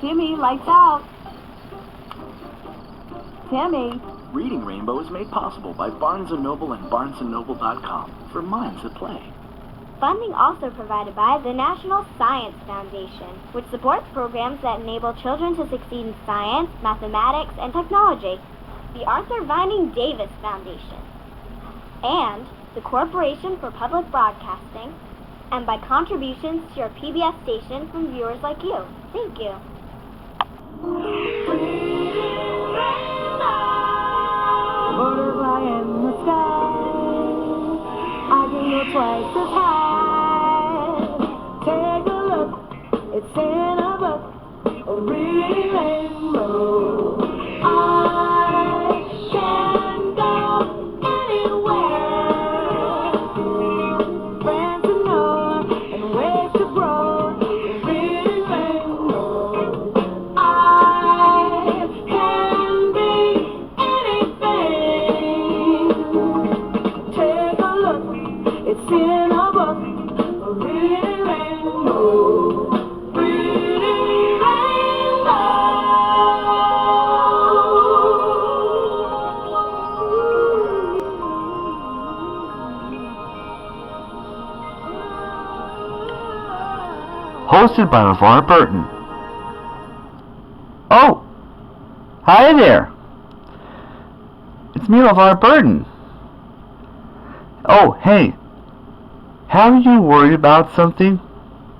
Timmy, lights out. Timmy. Reading Rainbow is made possible by Barnes & Noble and BarnesandNoble.com for minds at play. Funding also provided by the National Science Foundation, which supports programs that enable children to succeed in science, mathematics, and technology. The Arthur Vining Davis Foundation. And the Corporation for Public Broadcasting, and by contributions to your PBS station from viewers like you. Thank you. Butterfly in the sky, I can go twice as high. Take a look, it's in a book, a real rainbow. I can go anywhere. Friends to know and ways to grow, a real rainbow. I can be anything. Take a look, it's in a book, a real rainbow. Hosted by LeVar Burton. Oh! Hi there! It's me, LeVar Burton. Oh, hey! Haven't you worried about something?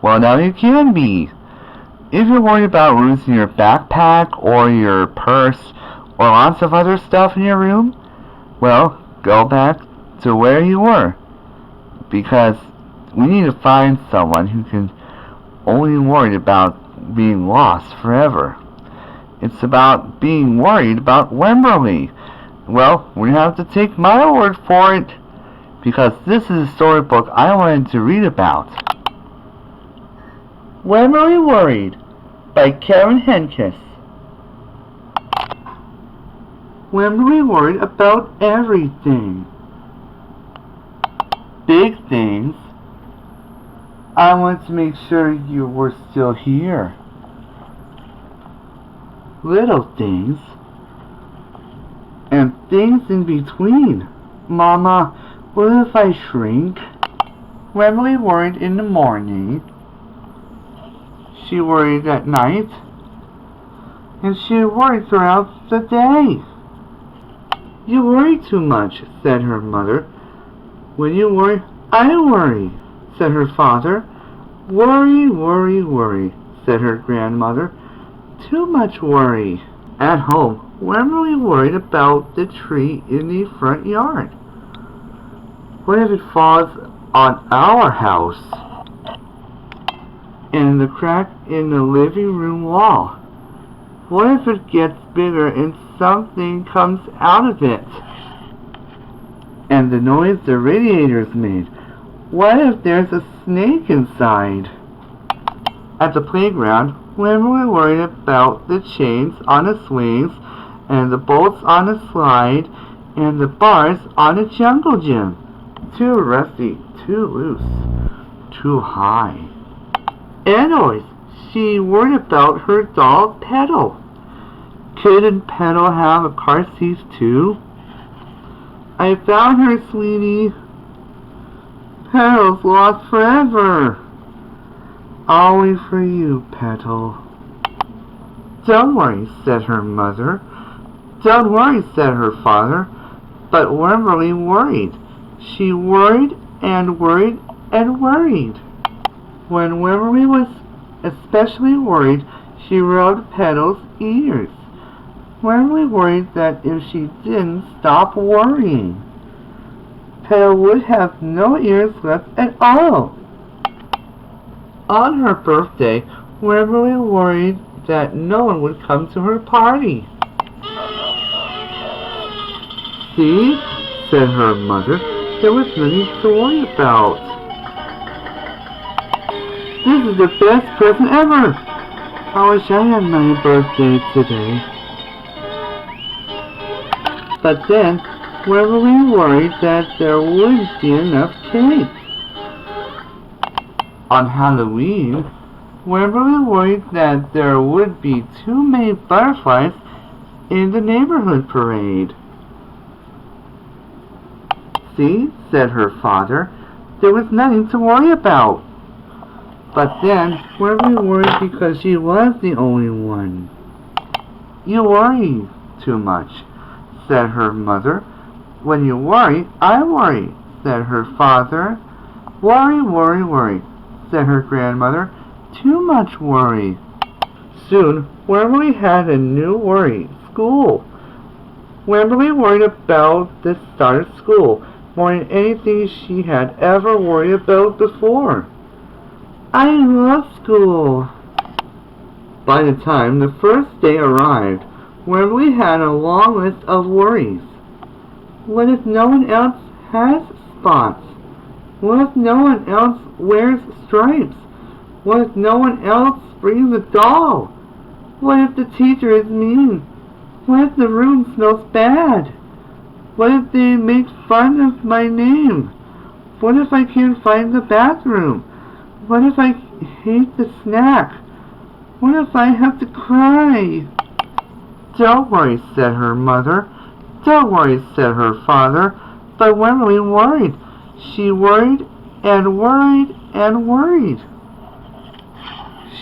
Well, now you can be. If you're worried about losing your backpack or your purse or lots of other stuff in your room, well, go back to where you were. Because we need to find someone who can only worried about being lost forever. It's about being worried about Wemberly. Well, we have to take my word for it, because this is a storybook I wanted to read about. Wemberly Worried by Karen Henkes. Wemberly worried about everything. Big things. I want to make sure you were still here. Little things. And things in between. Mama, what if I shrink? Wemberly worried in the morning. She worried at night. And she worried throughout the day. You worry too much, said her mother. When you worry, I worry, said her father. Worry, worry, worry, said her grandmother. Too much worry. At home, Wemberly worried about the tree in the front yard. What if it falls on our house? And the crack in the living room wall? What if it gets bigger and something comes out of it? And the noise the radiators made. What if there's a snake inside? At the playground, Wemberly worried about the chains on the swings, and the bolts on the slide, and the bars on the jungle gym. Too rusty, too loose, too high. And always, she worried about her doll Petal. Couldn't Petal have a car seat too? I found her, sweetie. Petal's lost forever. I'll wait for you, Petal. Don't worry, said her mother. Don't worry, said her father. But Wemberly worried. She worried and worried and worried. When Wemberly was especially worried, she rubbed Petal's ears. Wemberly worried that if she didn't stop worrying, Petal would have no ears left at all. On her birthday, Wemberly worried that no one would come to her party. See, said her mother, there was nothing to worry about. This is the best present ever. I wish I had my birthday today. But then, Wemberly worried that there wouldn't be enough cake. On Halloween, Wemberly worried that there would be too many butterflies in the neighborhood parade. See, said her father, there was nothing to worry about. But then, Wemberly worried because she was the only one. You worry too much, said her mother. When you worry, I worry, said her father. Worry, worry, worry, said her grandmother. Too much worry. Soon, Wemberly had a new worry, school. Wemberly worried about the start of school more than anything she had ever worried about before. I love school. By the time the first day arrived, Wemberly had a long list of worries. What if no one else has spots? What if no one else wears stripes? What if no one else brings a doll? What if the teacher is mean? What if the room smells bad? What if they make fun of my name? What if I can't find the bathroom? What if I hate the snack? What if I have to cry? Don't worry, said her mother. Don't worry, said her father. But Wemberly worried. She worried and worried and worried.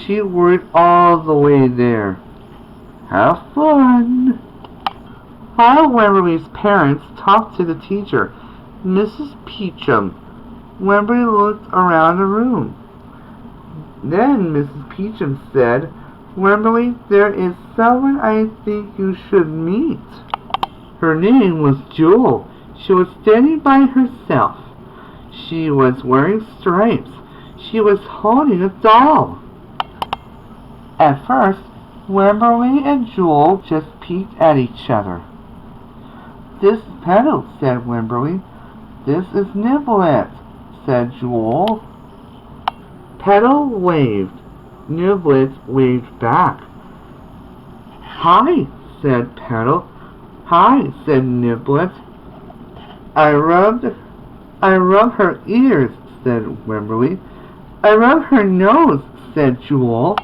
She worried all the way there. Have fun. While Wemberly's parents talked to the teacher, Mrs. Peachum, Wemberly looked around the room. Then Mrs. Peachum said, Wemberly, there is someone I think you should meet. Her name was Jewel. She was standing by herself. She was wearing stripes. She was holding a doll. At first, Wemberly and Jewel just peeked at each other. This is Petal, said Wemberly. This is Niblet, said Jewel. Petal waved. Niblet waved back. Hi, said Petal. Hi, said Niblet. I rub her ears, said Wemberly. I rub her nose, said Jewel.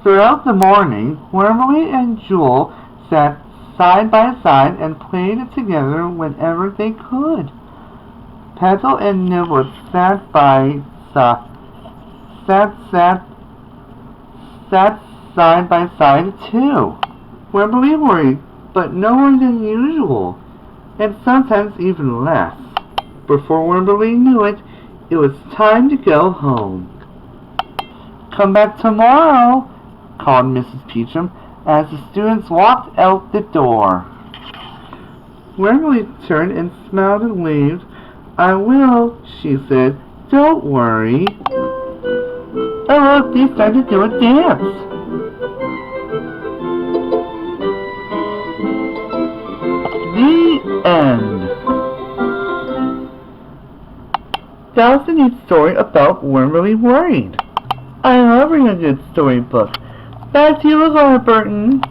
Throughout the morning, Wemberly and Jewel sat side by side and played together whenever they could. Petal and Niblet sat side by side too. Wemberly worried, but no more than usual, and sometimes even less. Before Wemberly knew it, it was time to go home. Come back tomorrow, called Mrs. Peachum as the students walked out the door. Wemberly turned and smiled and waved. I will, she said. Don't worry. Oh, look, they started to do a dance. The end. That was a neat story about Wemberly Worried. I love reading a good storybook. Back to you, LeVar Burton.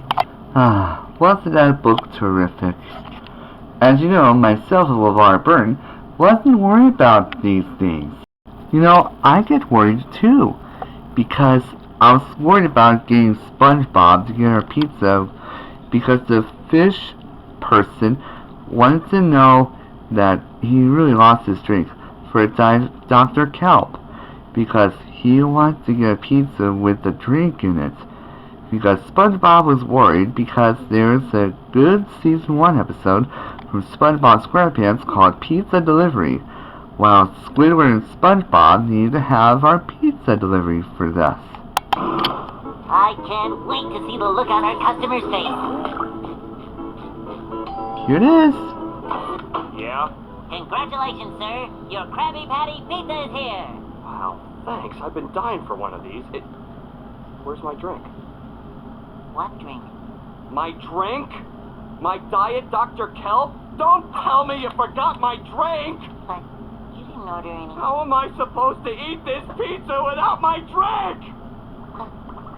Wasn't that book terrific? As you know, myself, LeVar Burton, wasn't worried about these things. You know, I get worried too, because I was worried about getting SpongeBob to get our pizza, because the fish person wanted to know that he really lost his drink for Dr. Kelp, because he wanted to get a pizza with a drink in it. Because SpongeBob was worried because there's a good Season 1 episode from SpongeBob SquarePants called Pizza Delivery, while Squidward and SpongeBob needed to have our pizza delivery for us. I can't wait to see the look on our customer's face. Here it is. Yeah? Congratulations, sir. Your Krabby Patty pizza is here. Wow, thanks. I've been dying for one of these. Where's my drink? What drink? My drink? My Diet Dr. Kelp? Don't tell me you forgot my drink! But you didn't order any. How am I supposed to eat this pizza without my drink?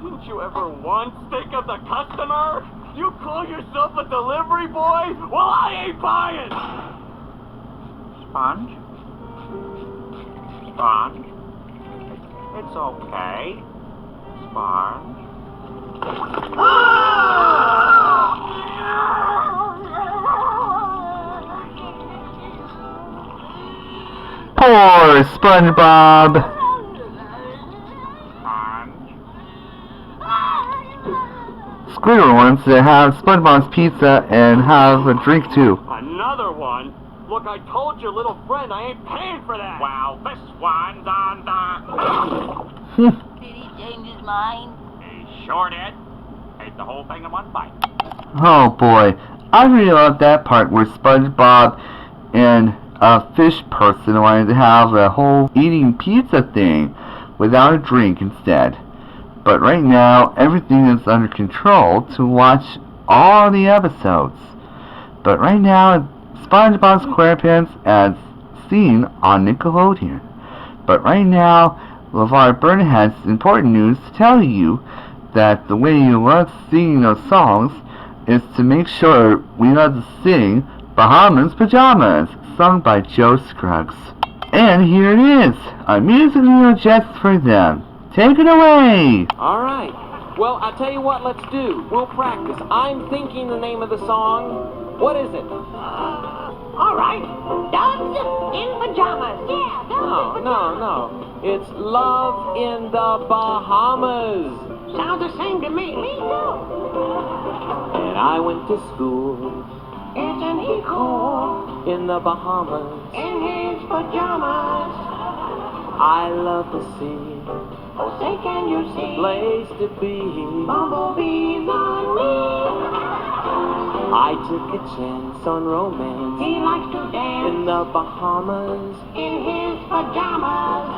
Didn't you ever once think of the customer? You call yourself a delivery boy? Well, I ain't buying! Sponge? Sponge? It's okay. Barnes. Poor SpongeBob. Squidward wants to have SpongeBob's pizza and have a drink too. Another one? Look, I told your little friend I ain't paying for that. Well, this one's on the... Did he change his mind? He sure did. Ate the whole thing in one bite. Oh boy, I really love that part where SpongeBob and a fish person wanted to have a whole eating pizza thing without a drink instead. But right now, everything is under control to watch all the episodes. But right now, SpongeBob SquarePants as seen on Nickelodeon. But right now, LeVar Burton has important news to tell you that the way you love singing those songs is to make sure we love to sing Bahamas Pajamas, sung by Joe Scruggs. And here it is, a music video just for them. Take it away! All right. Well, I'll tell you what, let's do. We'll practice. I'm thinking the name of the song. What is it? All right. Dogs in pajamas. Yeah, dogs in pajamas. No. It's Love in the Bahamas. Sounds the same to me. Me too. And I went to school Isn't he cool? in the Bahamas. In his pajamas. I love the sea. Oh, say, can you see? Place to be. Bumblebees on me. I took a chance on romance He likes to dance in the Bahamas. in his pajamas.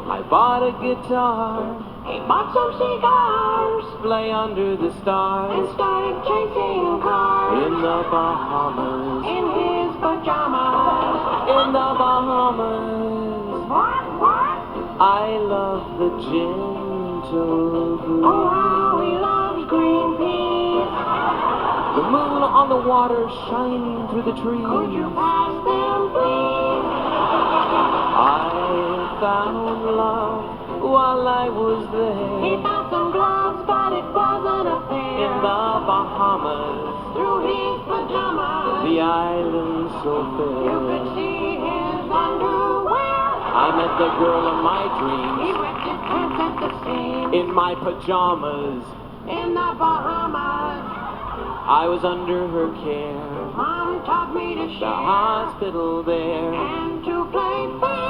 I bought a guitar, He bought some cigars play under the and stars started chasing cars in the Bahamas. in his pajamas. In the Bahamas, What? I love the gentle Oh, breeze. how he loves green peas. The moon on the water shining through the Could you trees. pass them, please? I found love while I was He there found some gloves, but it wasn't a pair. in the Bahamas, Through his pajamas, the island so you could fair. see his underwear. I met the girl of my He dreams wrecked his pants at the seams in my pajamas. in the Bahamas. I was under her care, Mom taught me to the share hospital there. and to play fair.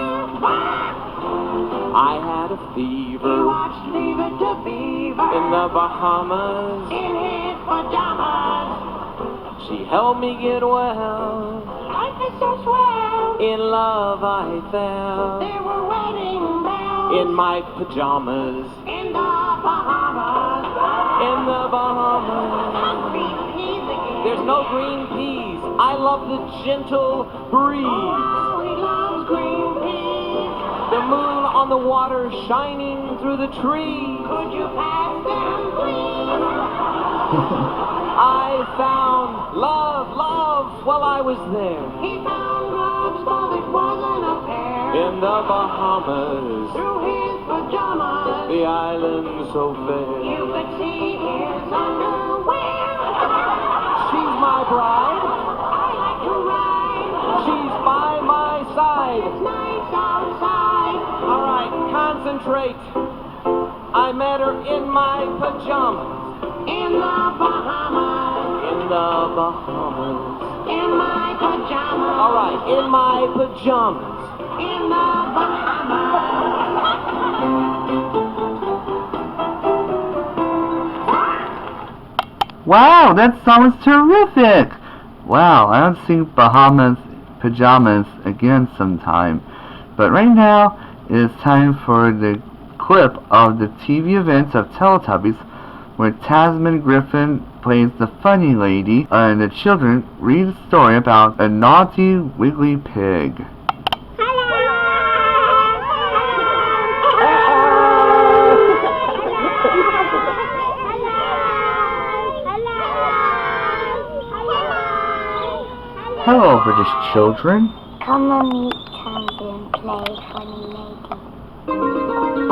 I had a He fever watched Leave It to Beaver in the Bahamas. in his pajamas. She helped me get well. Life is so swell. In love I fell There were wedding bells in my pajamas. in the Bahamas. In the Bahamas. Green peas again. There's no green peas. I love the gentle breeze. Oh, he loves green peas. The moon on the water shining through the trees. Could you pass them, please? I found love while I was there. He found gloves, but it wasn't a pair. In the Bahamas, Through his pajamas, the island so you fair. could see his underwear. She's my bride. I like to ride. She's by my side. It's nice outside. All right, concentrate. I met her in my pajamas. In the Bahamas. In the Bahamas. In my pajamas. All right, in my pajamas. In the Bahamas. Wow, that song was terrific! Wow, I want to sing Bahamas Pajamas again sometime. But right now, it is time for the clip of the TV events of Teletubbies, where Tasman Griffin plays the funny lady, and the children read a story about a naughty wiggly pig. Hello, British children. Come and meet Tamsin, play funny lady.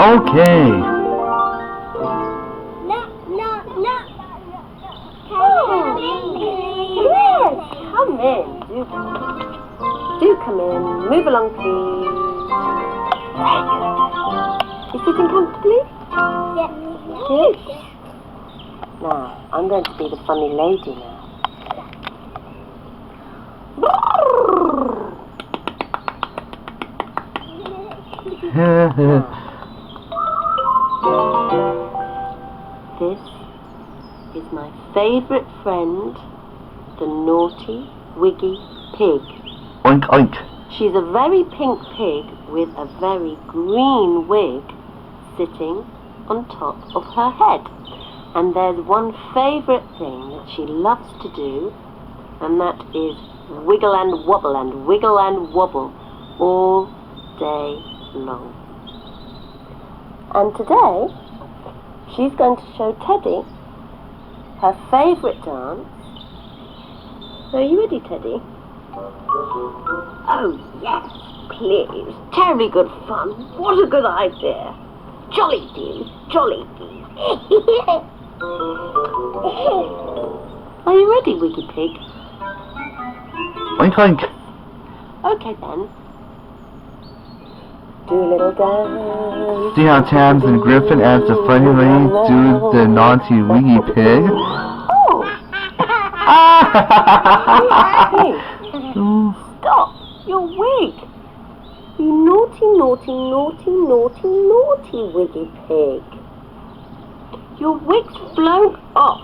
Okay. Move along, please. You sitting comfortably? Yes. Now, I'm going to be the funny lady now. This is my favourite friend, the naughty, wiggy pig. Oink, oink. She's a very pink pig with a very green wig sitting on top of her head. And there's one favourite thing that she loves to do, and that is wiggle and wobble all day long. And today, she's going to show Teddy her favourite dance. Are you ready, Teddy? Oh, yes, please. Terribly good fun. What a good idea. Jolly dee, jolly dee. Are you ready, Wiggy Pig? Oink, oink. Okay, then. Do a little dance. See how Tabs and Griffin as the funny lady do the naughty wiggy pig? Oh! Hey, stop! Your wig! You naughty, naughty, naughty, naughty, naughty Wiggy Pig. Your wig's blown off.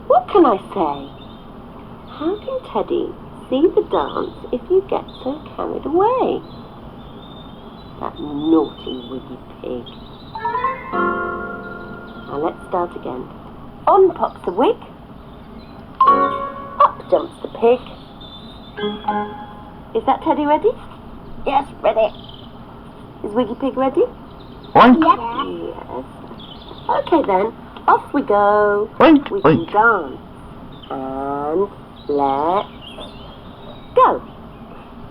What can I say? How can Teddy see the dance if you get so carried away? That naughty Wiggy Pig. Now let's start again. On pops the wig. Up jumps the pig. Is that Teddy ready? Yes, ready. Is Wiggy Pig ready? Oink. Yes. Okay then, off we go. Oink, We can oink. dance. And let's go.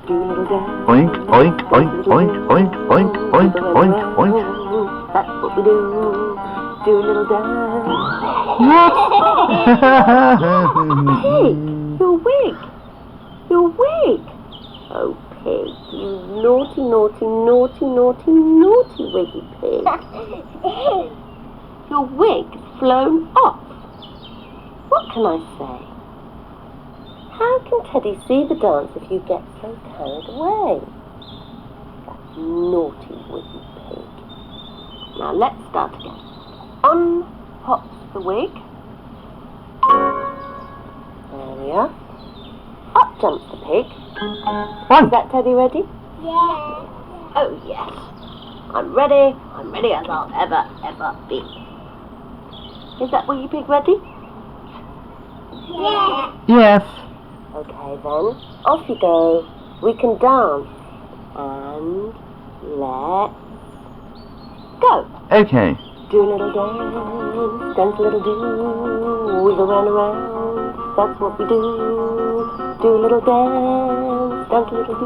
Do a little dance. Oink, oink, oink, oink, oink, oink, oink, oink, oink. That's what we do. Do a little dance. Pig, your wig. Your wig. Oh, Pig, you naughty, naughty, naughty, naughty, naughty Wiggy Pig. Your wig's flown off. What can I say? How can Teddy see the dance if you get so carried away? That naughty Wiggy Pig. Now let's start again. On pops the wig. There we are. Up jumps the pig. Is that Teddy ready? Yes. Oh yes. I'm ready as I'll ever be. Is that Wiggy Pig ready? Yes. Yes. Okay then, off you go. We can dance. And let's go. Okay. Do a little dance, dance a little do, wiggle round around, that's what we do. Do a little dance, dance a little do,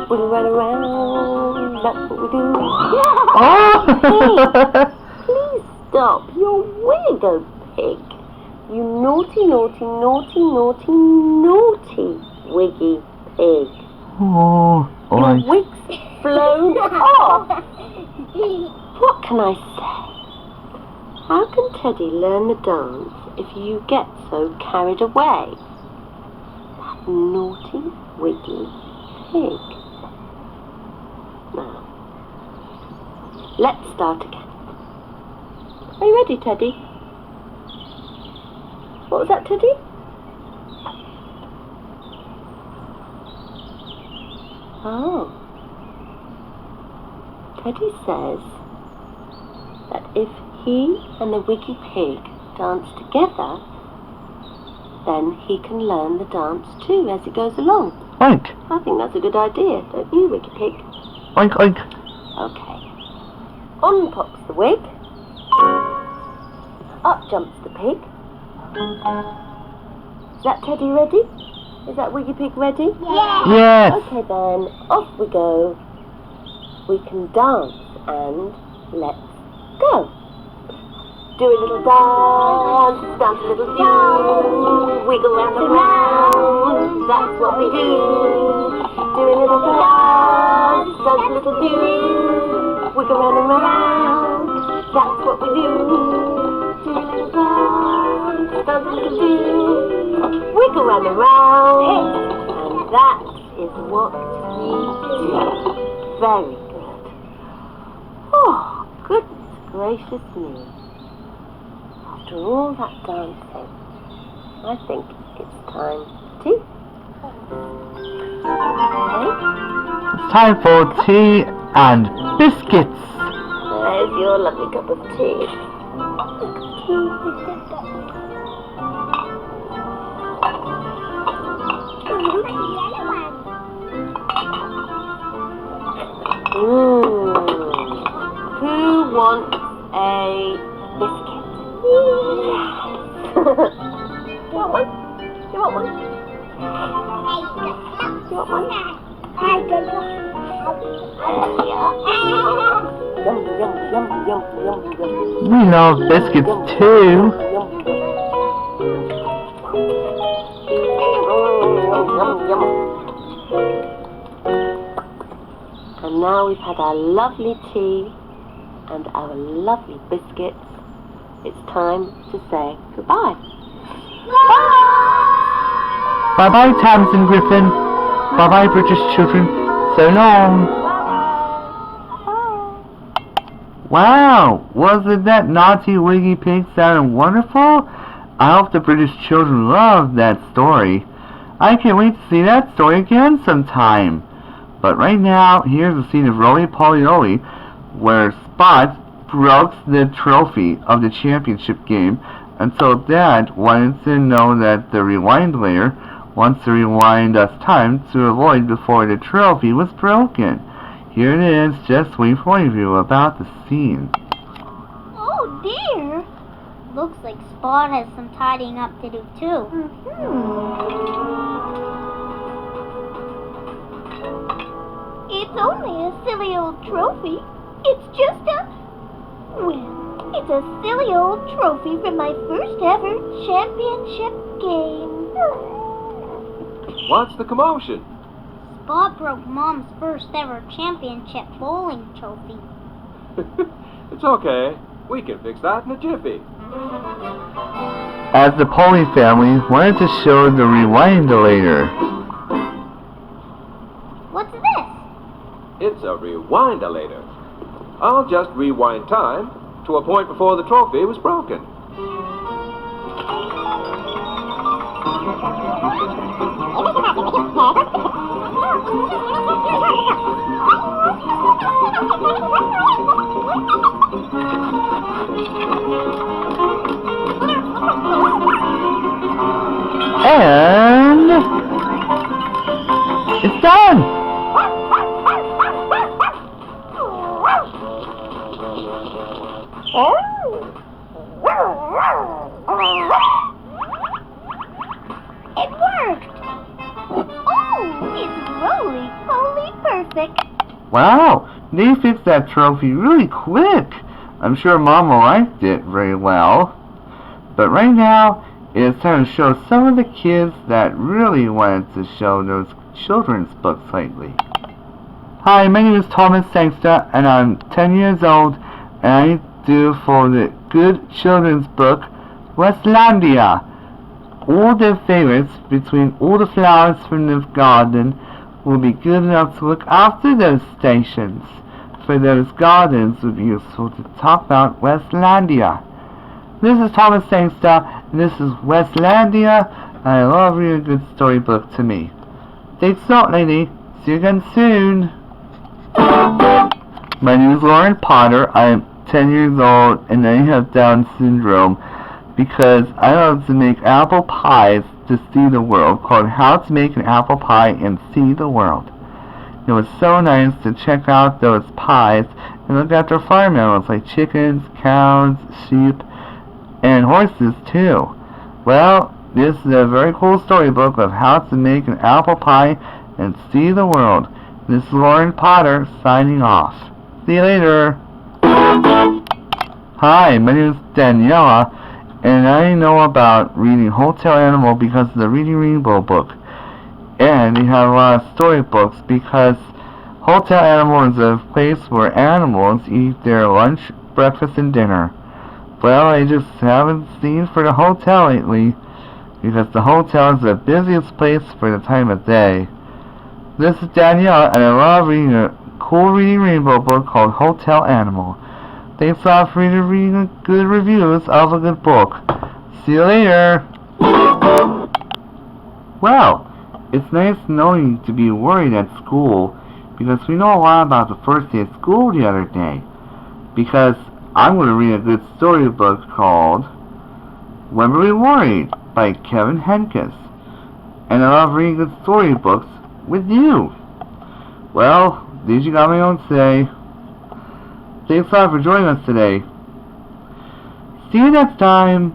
wiggle round around, that's what we do. Hey, please stop, your wig, oh Pig. You naughty, naughty, naughty, naughty, naughty Wiggy Pig. Oh, Your oink. wig's flown off. What can I say? How can Teddy learn the dance if you get so carried away? That naughty, wiggy pig. Now, let's start again. Are you ready, Teddy? What was that, Teddy? Oh. Teddy says that if he and the Wiggy Pig dance together, then he can learn the dance too as it goes along. Oink. I think that's a good idea, don't you, Wiggy Pig? Oink, oink. Okay. On pops the wig. Up jumps the pig. Is that Teddy ready? Is that Wiggy Pig ready? Yes. Yes. Okay then, off we go. We can dance and let's go. Do a little dance, dance a little do, wiggle round and round, that's what we do. Do doing little dance, dance a little do. Wiggle round and round, that's what we do. Do a little dance, dance a little do. Wiggle round and round, and that is what we do. Very good. Oh, goodness gracious me. After all that dancing, I think it's time to... It's time for tea and biscuits. There's your lovely cup of tea. Who wants a biscuit? You want one? You want one? You want one? Yum, yum, yum, yum, yum, yum. We love biscuits too. And now we've had our lovely tea and our lovely biscuits. It's time to say goodbye. Bye-bye, Tamsin Griffin. Bye-bye, British children. So long. Wow, wasn't that naughty Wiggy Pig sounding wonderful? I hope the British children loved that story. I can't wait to see that story again sometime. But right now, here's a scene of Roly Poly Oly, where Spot broke the trophy of the championship game, and so Dad wanted to know that the rewind layer wants to rewind us time to avoid before the trophy was broken. Here it is, just wait for a review about the scene. Oh dear! Looks like Spot has some tidying up to do too. It's only a silly old trophy. It's just a... well, it's a silly old trophy from my first ever championship game. What's the commotion? Spot broke Mom's first ever championship bowling trophy. It's okay. We can fix that in a jiffy. As the Poly family wanted to show the rewindolator. What's this? It's a rewindolator. I'll just rewind time to a point before the trophy was broken. And it's done! It worked! Oh, it's roly-poly perfect. Wow, they fixed that trophy really quick. I'm sure Mama liked it very well. But right now, it's time to show some of the kids that really wanted to show those children's books lately. Hi, my name is Thomas Sangster, and I'm 10 years old, and I do for the Good Children's Book, Westlandia. All the favorites between all the flowers from the garden will be good enough to look after those stations. For those gardens would be useful to talk about Westlandia. This is Thomas Sangster, and this is Westlandia, and I love reading a good storybook to me. Thanks a lot, lady. See you again soon. My name is Lauren Potter. I am 10 years old, and I have Down syndrome because I love to make apple pies to see the world, called How to Make an Apple Pie and See the World. It was so nice to check out those pies and look after farm animals like chickens, cows, sheep, and horses too. Well, this is a very cool storybook of how to make an apple pie and see the world. This is Lauren Potter signing off. See you later. Hi, my name is Daniela, and I know about reading Hotel Animal because of the Reading Rainbow book. And they have a lot of storybooks because Hotel Animal is a place where animals eat their lunch, breakfast, and dinner. Well, I just haven't seen for the hotel lately because the hotel is the busiest place for the time of day. This is Danielle, and I love reading a cool reading rainbow book called Hotel Animal. Thanks a lot for reading good reviews of a good book. See you later! Well, it's nice knowing to be worried at school because we know a lot about the first day of school the other day. Because I'm going to read a good storybook called Wemberly Worried by Kevin Henkes. And I love reading good storybooks with you. Well, these you got my own say. Thanks a lot for joining us today. See you next time.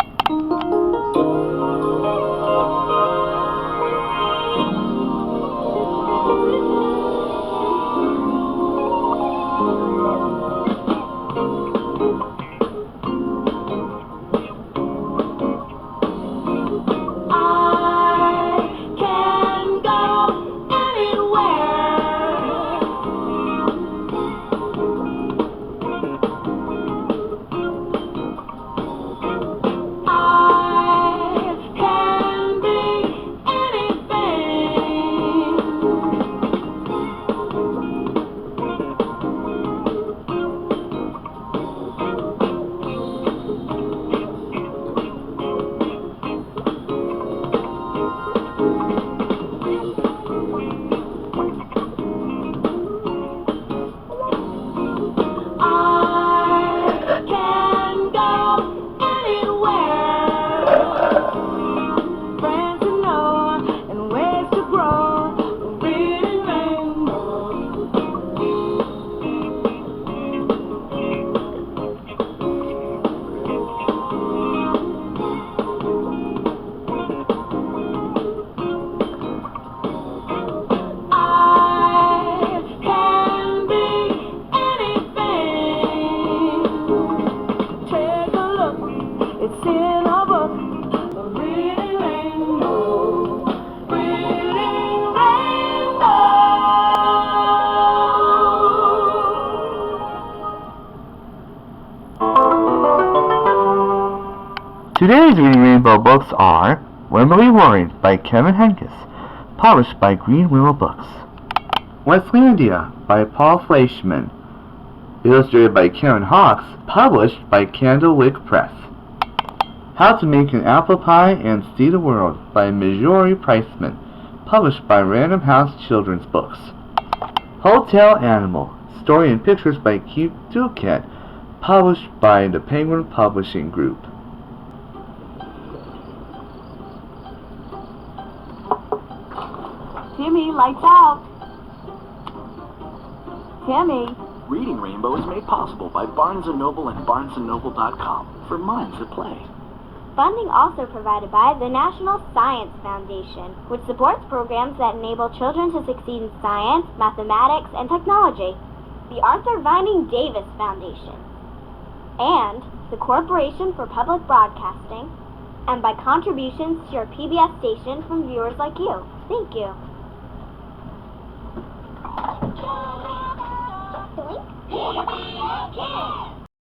Today's Reading Rainbow books are Wemberly Worried by Kevin Henkes, published by Green Willow Books. Westlandia by Paul Fleischman, illustrated by Karen Hawks, published by Candlewick Press. How to Make an Apple Pie and See the World by Marjorie Priceman, published by Random House Children's Books. Hotel Animal, story and pictures by Keith Duquette, published by the Penguin Publishing Group. Timmy, lights out. Timmy. Reading Rainbow is made possible by Barnes & Noble and BarnesandNoble.com for minds that play. Funding also provided by the National Science Foundation, which supports programs that enable children to succeed in science, mathematics, and technology. The Arthur Vining Davis Foundation. And the Corporation for Public Broadcasting. And by contributions to your PBS station from viewers like you. Thank you. PBS Kids.